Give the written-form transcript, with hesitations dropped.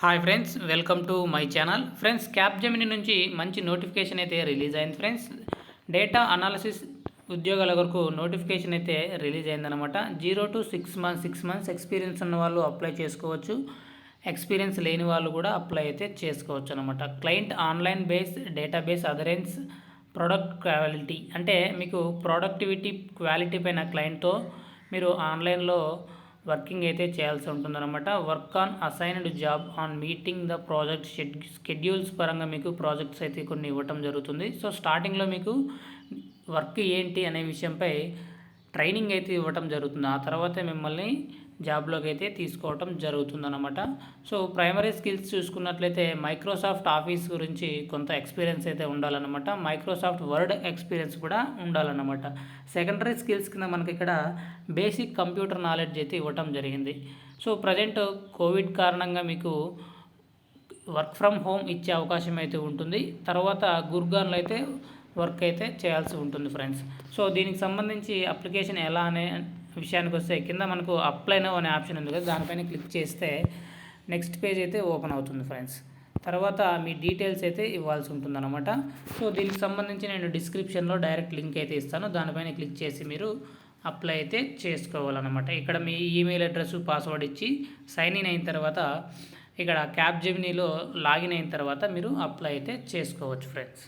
Hi friends, welcome to my channel. Friends, Capgemini నుంచి మంచి notification అయితే రిలీజ్ అయింది ఫ్రెండ్స్. డేటా అనాలిసిస్ ఉద్యోగాల వరకు నోటిఫికేషన్ అయితే రిలీజ్ అయిందనమాట. 0 to 6 months ఎక్స్పీరియన్స్ ఉన్న వాళ్ళు అప్లై చేసుకోవచ్చు. ఎక్స్పీరియన్స్ లేని వాళ్ళు కూడా అప్లై అయితే చేసుకోవచ్చు అనమాట. Client online base database adherence product quality, అంటే మీకు ప్రొడక్టివిటీ క్వాలిటీ పైన క్లయింట్తో మీరు ఆన్లైన్లో వర్కింగ్ అయితే చేయాల్సి ఉంటుందన్నమాట. Work on assigned job on meeting the project schedules పరంగా మీకు ప్రాజెక్ట్స్ అయితే కొన్ని ఇవ్వటం జరుగుతుంది. సో స్టార్టింగ్లో మీకు వర్క్ ఏంటి అనే విషయంపై ట్రైనింగ్ అయితే ఇవ్వటం జరుగుతుంది. ఆ తర్వాత మిమ్మల్ని జాబ్లోకి అయితే తీసుకోవటం జరుగుతుందన్నమాట. సో ప్రైమరీ స్కిల్స్ చూసుకున్నట్లయితే మైక్రోసాఫ్ట్ ఆఫీస్ గురించి కొంత ఎక్స్పీరియన్స్ అయితే ఉండాలన్నమాట. మైక్రోసాఫ్ట్ వర్డ్ ఎక్స్పీరియన్స్ కూడా ఉండాలన్నమాట. సెకండరీ స్కిల్స్ కింద మనకి ఇక్కడ బేసిక్ కంప్యూటర్ నాలెడ్జ్ అయితే ఇవ్వటం జరిగింది. సో ప్రజెంట్ కోవిడ్ కారణంగా మీకు వర్క్ ఫ్రమ్ హోమ్ ఇచ్చే అవకాశం అయితే ఉంటుంది. తర్వాత గుర్గాన్లో అయితే వర్క్ అయితే చేయాల్సి ఉంటుంది ఫ్రెండ్స్. సో దీనికి సంబంధించి అప్లికేషన్ ఎలా అనే విషయానికి వస్తే కింద మనకు అప్లై నౌ అనే ఆప్షన్ ఉంది కదా, దానిపైన క్లిక్ చేస్తే నెక్స్ట్ పేజ్ అయితే ఓపెన్ అవుతుంది ఫ్రెండ్స్. తర్వాత మీ డీటెయిల్స్ అయితే ఇవ్వాల్సి ఉంటుందన్నమాట. సో దీనికి సంబంధించి నేను డిస్క్రిప్షన్లో డైరెక్ట్ లింక్ అయితే ఇస్తాను, దానిపైన క్లిక్ చేసి మీరు అప్లై అయితే చేసుకోవాలన్నమాట. ఇక్కడ మీ ఈమెయిల్ అడ్రస్ పాస్వర్డ్ ఇచ్చి సైన్ ఇన్ అయిన తర్వాత ఇక్కడ క్యాప్జెమినీలో లాగిన్ అయిన తర్వాత మీరు అప్లై అయితే చేసుకోవచ్చు ఫ్రెండ్స్.